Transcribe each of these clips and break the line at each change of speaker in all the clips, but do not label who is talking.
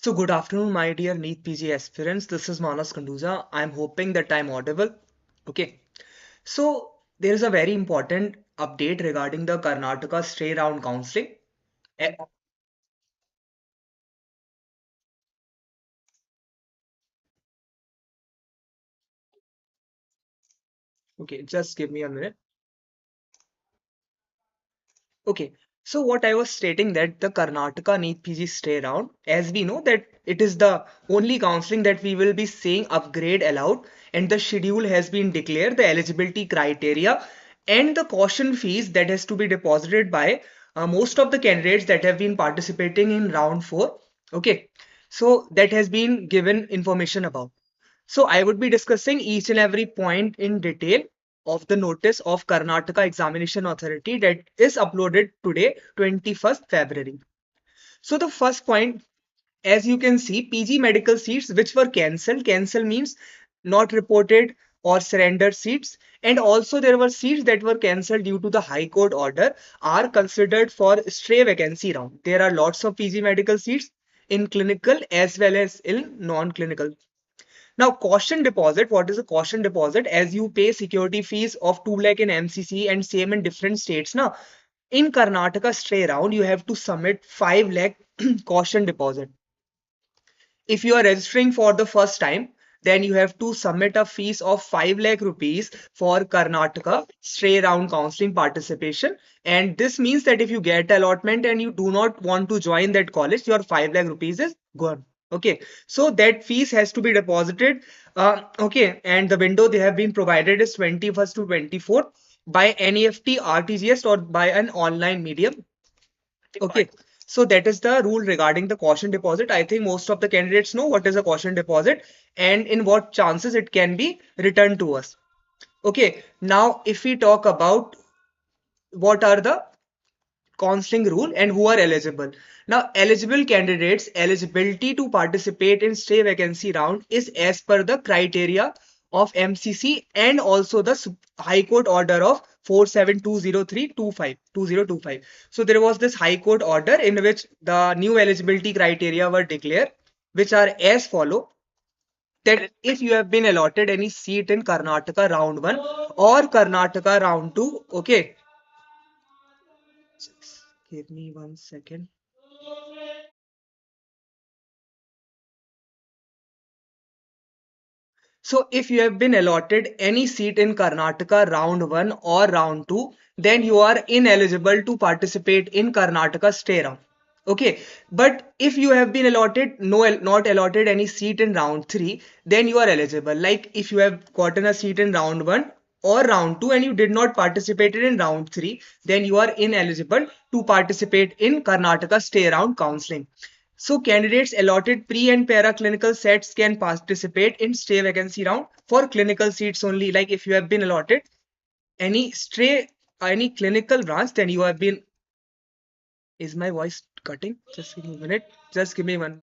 So good afternoon, my dear NEET PG aspirants. This is Manas Kanduja. I'm hoping that I'm audible. Okay. So there is a very important update regarding the Karnataka stray round counseling. Eh, Okay, just give me a minute. Okay. So what I was stating that the Karnataka Neet PG stay round, as we know that it is the only counseling that we will be seeing upgrade allowed, and the schedule has been declared, the eligibility criteria and the caution fees that has to be deposited by most of the candidates that have been participating in round 4. Okay. So that has been given information about. So I would be discussing each and every point in detail of the notice of Karnataka Examination Authority that is uploaded today, 21st February. So the first point, as you can see, PG medical seats which were cancelled. Cancel means not reported or surrendered seats. And also there were seats that were cancelled due to the High Court order are considered for stray vacancy round. There are lots of PG medical seats in clinical as well as in non-clinical. Now, caution deposit, what is a caution deposit? As you pay security fees of 2 lakh in MCC and same in different states. Now, in Karnataka stray round, you have to submit 5 lakh caution deposit. If you are registering for the first time, then you have to submit a fees of 5 lakh rupees for Karnataka stray round counseling participation. And this means that if you get allotment and you do not want to join that college, your 5 lakh rupees is gone. Okay, so that fees has to be deposited. Okay, and the window they have been provided is 21st to 24th by NEFT, RTGS, or by an online medium. Okay, so that is the rule regarding the caution deposit. I think most of the candidates know what is a caution deposit and in what chances it can be returned to us. Okay, now if we talk about what are the counseling rule and who are eligible. Now, eligible candidates' eligibility to participate in stray vacancy round is as per the criteria of MCC and also the High Court order of 47203252. So there was this High Court order in which the new eligibility criteria were declared, which are as follow that if you have been allotted any seat in Karnataka round 1 or Karnataka round 2, okay, just give me 1 second. So if you have been allotted any seat in Karnataka round 1 or round 2, then you are ineligible to participate in Karnataka stay round. Okay, but if you have been allotted not allotted any seat in round 3, then you are eligible. Like if you have gotten a seat in round 1 or round 2 and you did not participate in round 3, then you are ineligible to participate in Karnataka stay round counseling. So candidates allotted pre and para clinical sets can participate in stray vacancy round for clinical seats only. Like if you have been allotted any any clinical branch, then you have been. Is my voice cutting? Just give me a minute. Just give me one.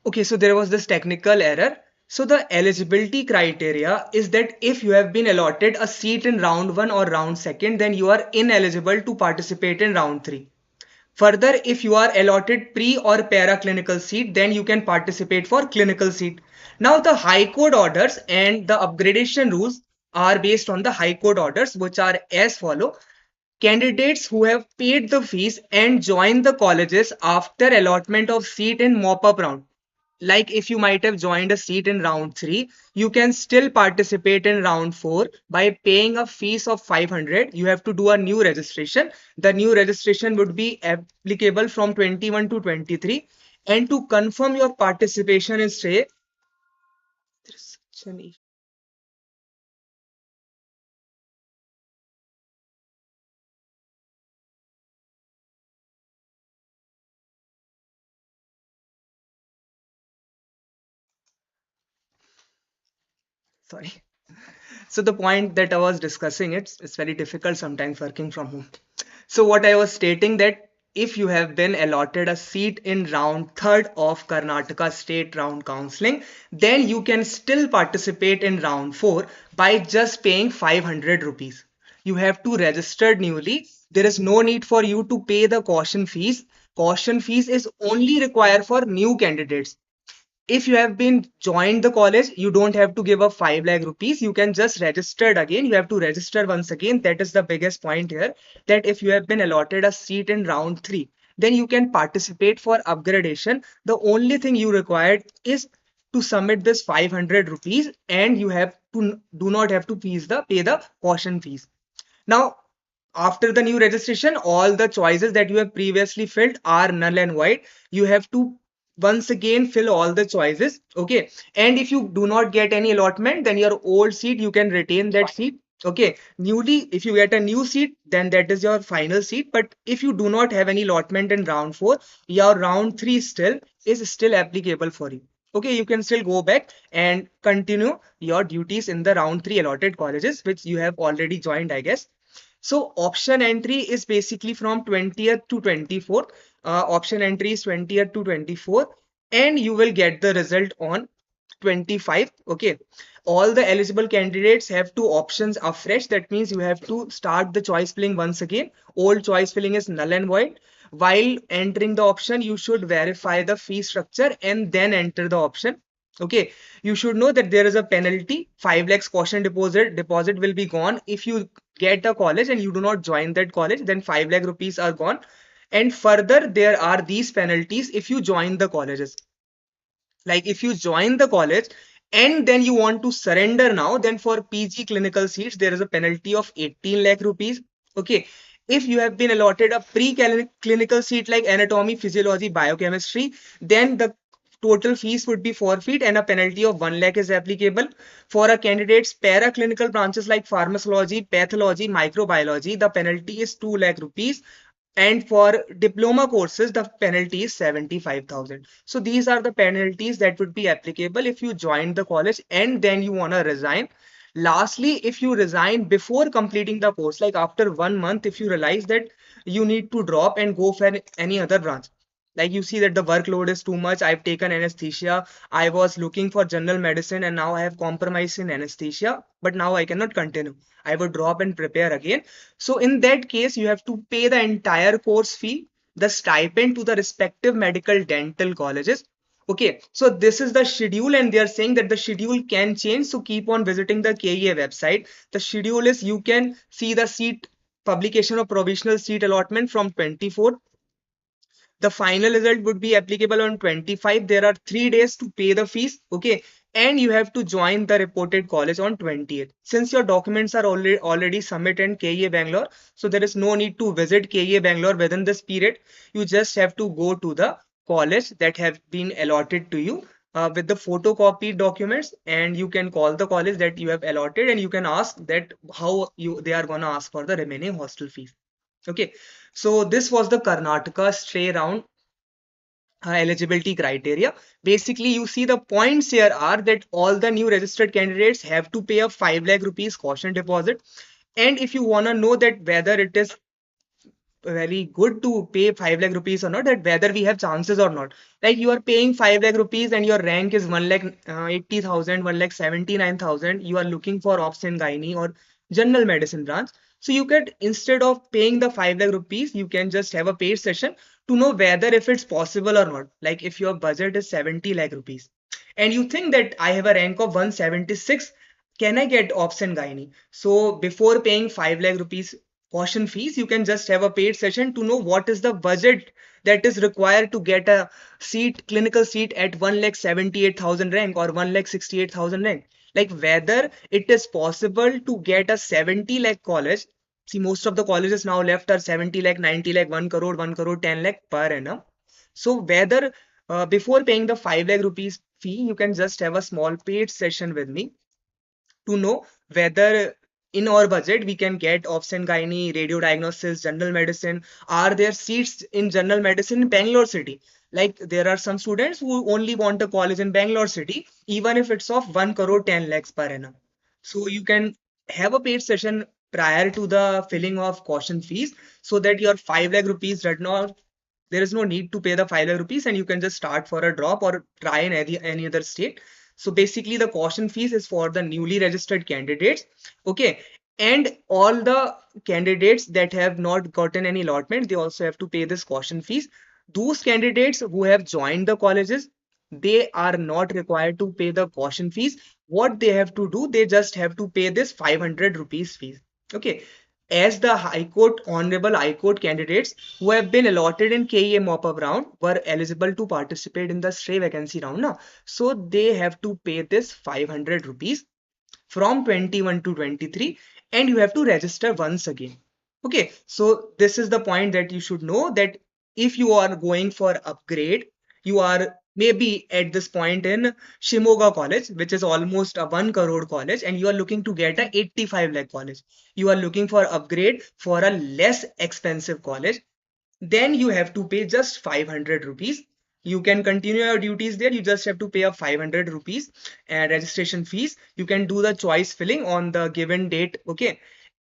Okay, so there was this technical error. So the eligibility criteria is that if you have been allotted a seat in round 1 or round 2nd, then you are ineligible to participate in round 3. Further, if you are allotted pre or para clinical seat, then you can participate for clinical seat. Now, the High Court orders and the upgradation rules are based on the High Court orders, which are as follow. Candidates who have paid the fees and joined the colleges after allotment of seat in mop-up round, like if you might have joined a seat in round 3, you can still participate in round 4 by paying a fees of 500. You have to do a new registration. The new registration would be applicable from 21 to 23. And to confirm your participation in stay, there's such an sorry. So the point that I was discussing, it's very difficult sometimes working from home. So what I was stating that if you have been allotted a seat in round third of Karnataka state round counseling, then you can still participate in round four by just paying 500 rupees. You have to register newly. There is no need for you to pay the caution fees. Caution fees is only required for new candidates. If you have been joined the college, you don't have to give up 5 lakh rupees. You can just register it again. You have to register once again. That is the biggest point here, that if you have been allotted a seat in round 3, then you can participate for upgradation. The only thing you required is to submit this 500 rupees, and you have to do not have to pay the caution fees. Now, after the new registration, all the choices that you have previously filled are null and void. You have to once again fill all the choices. Okay. And if you do not get any allotment, then your old seat, you can retain that seat. Okay. Newly, if you get a new seat, then that is your final seat. But if you do not have any allotment in round four, your round three still is still applicable for you. Okay, you can still go back and continue your duties in the round three allotted colleges, which you have already joined, I guess. So option entry is basically from 20th to 24th. Option entry is 20th to 24th, and you will get the result on 25. Okay. All the eligible candidates have two options afresh. That means you have to start the choice filling once again. Old choice filling is null and void. While entering the option, you should verify the fee structure and then enter the option. Okay, you should know that there is a penalty. 5 lakhs caution deposit will be gone if you get a college and you do not join that college. Then 5 lakh rupees are gone. And further, there are these penalties if you join the colleges. Like if you join the college and then you want to surrender now, then for PG clinical seats, there is a penalty of 18 lakh rupees. Okay. If you have been allotted a pre-clinical seat like anatomy, physiology, biochemistry, then the total fees would be forfeit and a penalty of 1 lakh is applicable. For a candidate's paraclinical branches like pharmacology, pathology, microbiology, the penalty is 2 lakh rupees. And for diploma courses, the penalty is 75,000. So these are the penalties that would be applicable if you join the college and then you want to resign. Lastly, if you resign before completing the course, like after 1 month, if you realize that you need to drop and go for any other branch, like you see that the workload is too much, I've taken anesthesia, I was looking for general medicine, and now I have compromised in anesthesia, but now I cannot continue. I would drop and prepare again. So in that case, you have to pay the entire course fee, the stipend to the respective medical dental colleges. Okay, so this is the schedule, and they are saying that the schedule can change. So keep on visiting the KEA website. The schedule is you can see the seat publication of provisional seat allotment from 24. The final result would be applicable on 25. There are 3 days to pay the fees. Okay. And you have to join the reported college on 20th. Since your documents are already submitted in KEA Bangalore, so there is no need to visit KEA Bangalore within this period. You just have to go to the college that have been allotted to you with the photocopied documents, and you can call the college that you have allotted and you can ask that how they are going to ask for the remaining hostel fees. Okay, so this was the Karnataka stray round eligibility criteria. Basically, you see the points here are that all the new registered candidates have to pay a 5 lakh rupees caution deposit. And if you want to know that whether it is very good to pay 5 lakh rupees or not, that whether we have chances or not, like you are paying 5 lakh rupees and your rank is 1 lakh 80,000, 1 lakh 79,000, you are looking for ops and gynae or general medicine branch. So you could, instead of paying the 5 lakh rupees, you can just have a paid session to know whether if it's possible or not. Like if your budget is 70 lakh rupees and you think that I have a rank of 176, can I get ops and gynae? So before paying 5 lakh rupees caution fees, you can just have a paid session to know what is the budget that is required to get a seat, clinical seat at 1 lakh 78,000 rank or 1 lakh 68,000 rank. Like whether it is possible to get a 70 lakh college. See, most of the colleges now left are 70 lakh, 90 lakh, 1 crore, 10 lakh per annum. So whether before paying the 5 lakh rupees fee, you can just have a small paid session with me to know whether in our budget we can get obs and gynae, radio diagnosis, general medicine. Are there seats in general medicine in Bangalore city? Like there are some students who only want a college in Bangalore city, even if it's of 1 crore 10 lakhs per annum. So you can have a paid session prior to the filling of caution fees, so that your 5 lakh rupees does not, there is no need to pay the 5 lakh rupees, and you can just start for a drop or try in any other state. So basically the caution fees is for the newly registered candidates. Okay. And all the candidates that have not gotten any allotment, they also have to pay this caution fees. Those candidates who have joined the colleges, they are not required to pay the caution fees. What they have to do, they just have to pay this 500 rupees fees. Okay. As the High Court, Honorable High Court candidates who have been allotted in KEA mop-up round were eligible to participate in the stray vacancy round now. So they have to pay this 500 rupees from 21 to 23, and you have to register once again. Okay, so this is the point that you should know, that if you are going for upgrade, you are maybe at this point in Shimoga College, which is almost a 1 crore college, and you are looking to get a 85 lakh college. You are looking for upgrade for a less expensive college, then you have to pay just 500 rupees. You can continue your duties there. You just have to pay a 500 rupees and registration fees. You can do the choice filling on the given date. Okay.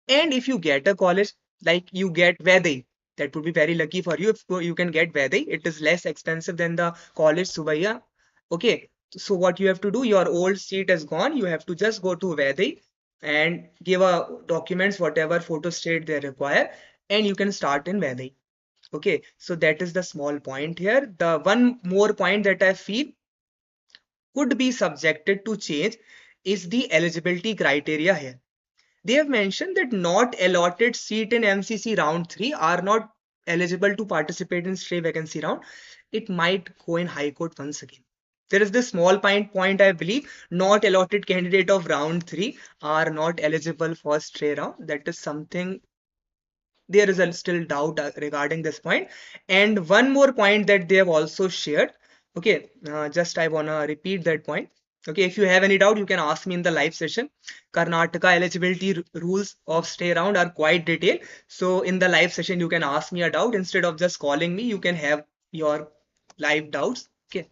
And if you get a college, like you get Vedai, that would be very lucky for you if you can get Vedai. It is less expensive than the college Subaya. Okay. So what you have to do, your old seat is gone. You have to just go to Vedai and give a documents, whatever photo state they require, and you can start in Vedai. Okay, so that is the small point here. The one more point that I feel could be subjected to change is the eligibility criteria here. They have mentioned that not allotted seat in MCC round 3 are not eligible to participate in stray vacancy round. It might go in High Court once again. There is this small point I believe, not allotted candidate of round 3 are not eligible for stray round. That is something, there is a still doubt regarding this point. And one more point that they have also shared. Okay, just I want to repeat that point. Okay, if you have any doubt, you can ask me in the live session. Karnataka eligibility rules of stay around are quite detailed. So in the live session, you can ask me a doubt instead of just calling me. You can have your live doubts. Okay.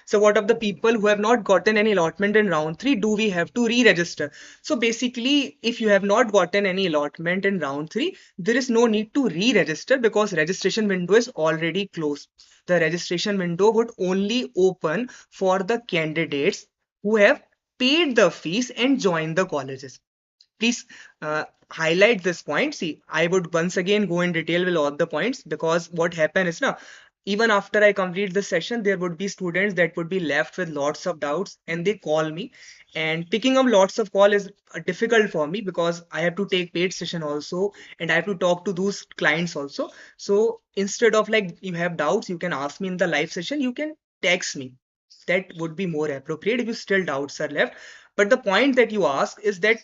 So what of the people who have not gotten any allotment in round 3? Do we have to re-register? So basically, if you have not gotten any allotment in round 3, there is no need to re-register because registration window is already closed. The registration window would only open for the candidates who have paid the fees and joined the colleges. Please highlight this point. See, I would once again go in detail with all the points, because what happened is now, even after I complete the session, there would be students that would be left with lots of doubts and they call me, and picking up lots of call is difficult for me because I have to take paid session also and I have to talk to those clients also. So instead of like you have doubts, you can ask me in the live session, you can text me. That would be more appropriate if you still doubts are left. But the point that you ask is that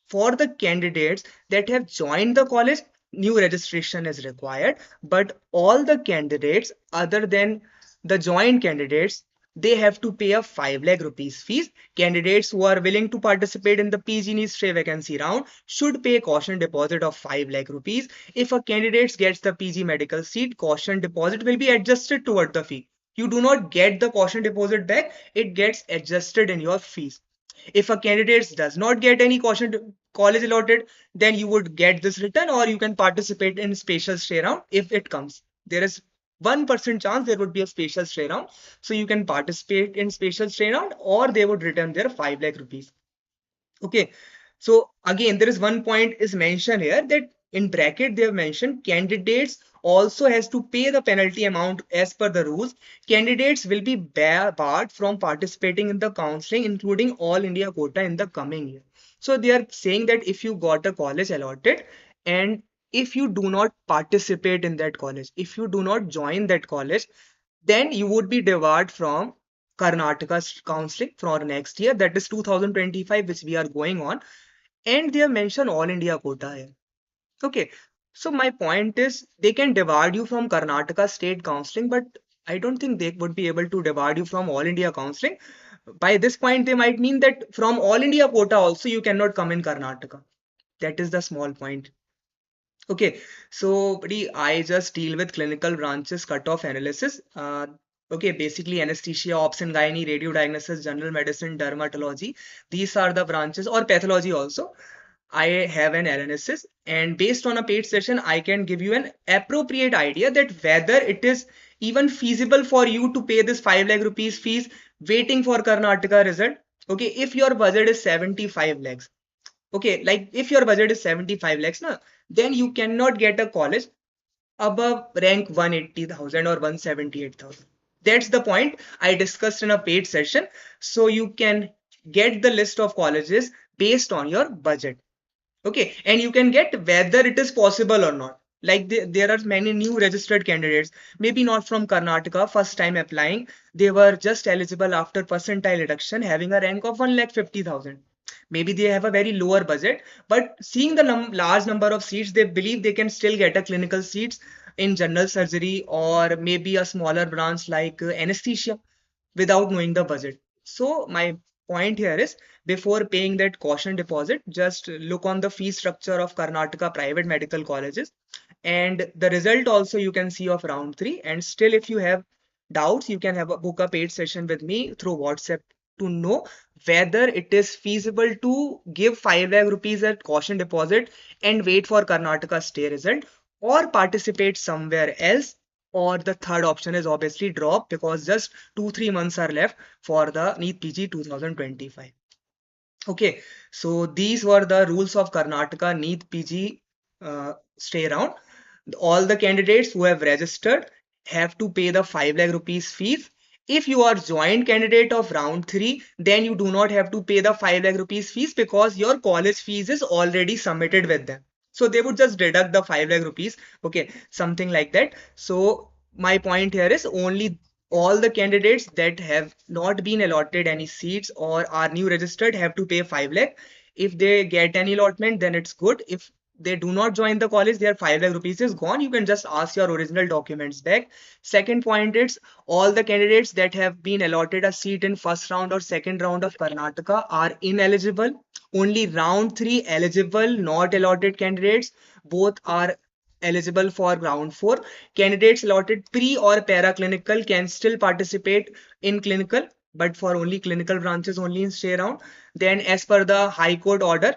for the candidates that have joined the college, new registration is required. But all the candidates other than the joined candidates, they have to pay a 5 lakh rupees fees. Candidates who are willing to participate in the PGNEET stray vacancy round should pay caution deposit of 5 lakh rupees. If a candidate gets the PG medical seat, caution deposit will be adjusted toward the fee. You do not get the caution deposit back, it gets adjusted in your fees. If a candidate does not get any caution college allotted, then you would get this return, or you can participate in spatial stay round if it comes. There is 1% chance there would be a spatial stay round. So you can participate in spatial stay round, or they would return their 5 lakh rupees. Okay, so again, there is one point is mentioned here that in bracket they have mentioned candidates also has to pay the penalty amount as per the rules. Candidates will be barred from participating in the counseling, including all India quota in the coming year. So they are saying that if you got a college allotted and if you do not participate in that college, if you do not join that college, then you would be debarred from Karnataka's counseling for next year, that is 2025, which we are going on. And they have mentioned all India quota here. Okay, so my point is they can debar you from Karnataka state counseling, but I don't think they would be able to debar you from all India counseling. By this point, they might mean that from all India quota also you cannot come in Karnataka. That is the small point. Okay, so buddy, I just deal with clinical branches cutoff analysis. Okay, basically anesthesia, obs and gynae, radio diagnosis, general medicine, dermatology. These are the branches, or pathology also. I have an analysis, and based on a paid session, I can give you an appropriate idea that whether it is even feasible for you to pay this 5 lakh rupees fees waiting for Karnataka result. Okay, if your budget is 75 lakhs, okay, like if your budget is 75 lakhs, na, then you cannot get a college above rank 180,000 or 178,000. That's the point I discussed in a paid session. So you can get the list of colleges based on your budget. Okay, and you can get whether it is possible or not. Like there are many new registered candidates, maybe not from Karnataka, first time applying. They were just eligible after percentile reduction, having a rank of 1,50,000. Maybe they have a very lower budget, but seeing the large number of seats, they believe they can still get a clinical seats in general surgery or maybe a smaller branch like anesthesia without knowing the budget. So my point here is before paying that caution deposit, just look on the fee structure of Karnataka private medical colleges and the result also you can see of round 3. And still if you have doubts, you can have a book a paid session with me through WhatsApp to know whether it is feasible to give 5 lakh rupees at caution deposit and wait for Karnataka stay result or participate somewhere else, or the third option is obviously drop because just 2-3 months are left for the NEET PG 2025. Okay, so these were the rules of Karnataka NEET PG stay around. All the candidates who have registered have to pay the 5 lakh rupees fees. If you are joint candidate of round 3, then you do not have to pay the 5 lakh rupees fees because your college fees is already submitted with them. So they would just deduct the 5 lakh rupees. Okay, something like that. So my point here is only all the candidates that have not been allotted any seats or are new registered have to pay 5 lakh. If they get any allotment, then it's good. If they do not join the college, their 5 lakh rupees is gone. You can just ask your original documents back. Second point is all the candidates that have been allotted a seat in first round or second round of Karnataka are ineligible. Only round 3 eligible, not allotted candidates, both are eligible for round 4. Candidates allotted pre or paraclinical can still participate in clinical, but for only clinical branches only in stay round. Then as per the High Court order,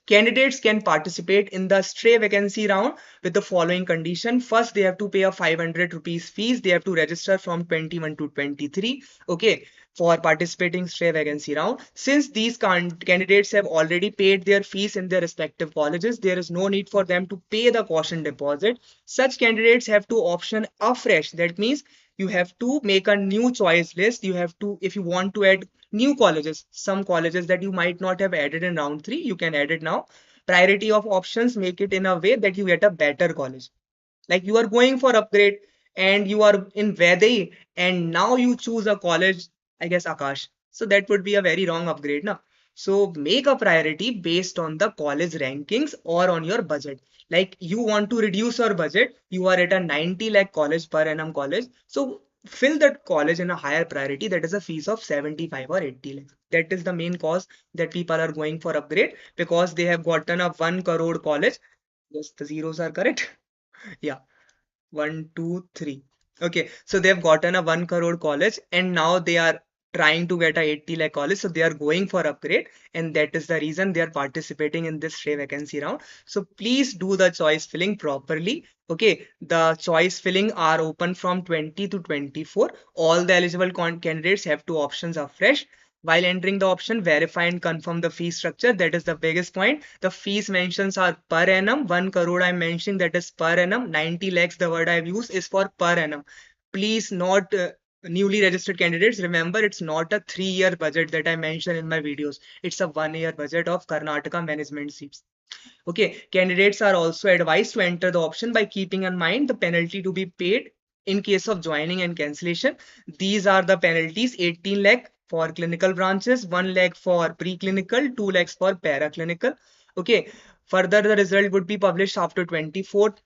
candidates can participate in the stray vacancy round with the following condition. First, they have to pay a 500 rupees fees. They have to register from 21 to 23. Okay, for participating stray vacancy round. Since these candidates have already paid their fees in their respective colleges, there is no need for them to pay the caution deposit. Such candidates have to option afresh. That means you have to make a new choice list. You have to, if you want to add new colleges, some colleges that you might not have added in round 3, you can add it now. Priority of options, make it in a way that you get a better college. Like you are going for upgrade and you are in Vedai and now you choose a college, I guess Akash. So that would be a very wrong upgrade now. So make a priority based on the college rankings or on your budget. Like you want to reduce your budget, you are at a 90 lakh college per annum college. So fill that college in a higher priority, that is a fees of 75 or 80 lakhs. That is the main cause that people are going for upgrade because they have gotten a 1 crore college. Yes, the zeros are correct. Yeah, 1, 2, 3. Okay, so they've gotten a 1 crore college and now they are trying to get a 80 lakh college. So they are going for upgrade and that is the reason they are participating in this stray vacancy round. So please do the choice filling properly. Okay, the choice filling are open from 20 to 24. All the eligible candidates have two options afresh. While entering the option, verify and confirm the fee structure. That is the biggest point. The fees mentions are per annum. 1 crore I'm mentioning, that is per annum. 90 lakhs, the word I've used, is for per annum. Please not newly registered candidates. Remember, it's not a 3-year budget that I mentioned in my videos. It's a 1-year budget of Karnataka management seats. Okay, candidates are also advised to enter the option by keeping in mind the penalty to be paid in case of joining and cancellation. These are the penalties: 18 lakh for clinical branches, 1 lakh for preclinical, 2 lakhs for paraclinical. Okay, further the result would be published after 24th.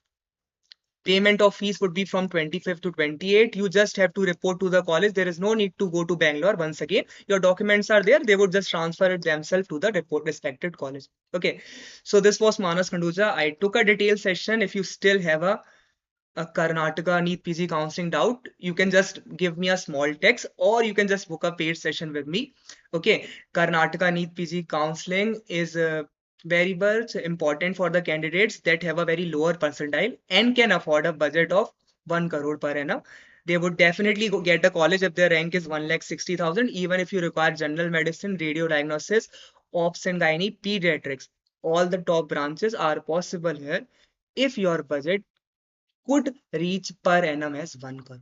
Payment of fees would be from 25th to 28th. You just have to report to the college. There is no need to go to Bangalore once again. Your documents are there. They would just transfer it themselves to the respected college. Okay. So this was Manas Khanduja. I took a detailed session. If you still have a a Karnataka Neet PG counseling doubt, you can just give me a small text or you can just book a paid session with me. Okay, Karnataka Neet PG counseling is very much important for the candidates that have a very lower percentile and can afford a budget of 1 crore per annum. They would definitely go get a college if their rank is 1,60,000, even if you require general medicine, radio diagnosis, ops and gynae, pediatrics. All the top branches are possible here if your budget could reach per annum as 1 crore.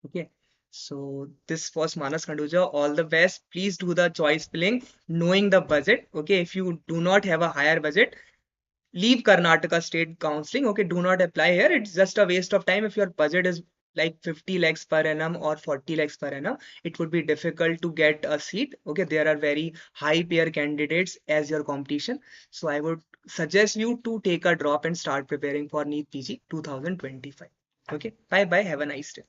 Okay. So this was Manas Khanduja. All the best. Please do the choice filling, knowing the budget. Okay. If you do not have a higher budget, leave Karnataka State Counseling. Okay. Do not apply here. It's just a waste of time. If your budget is like 50 lakhs per annum or 40 lakhs per annum, it would be difficult to get a seat. Okay. There are very high pair candidates as your competition. So I would suggest you to take a drop and start preparing for NEET PG 2025. Okay. Bye bye. Have a nice day.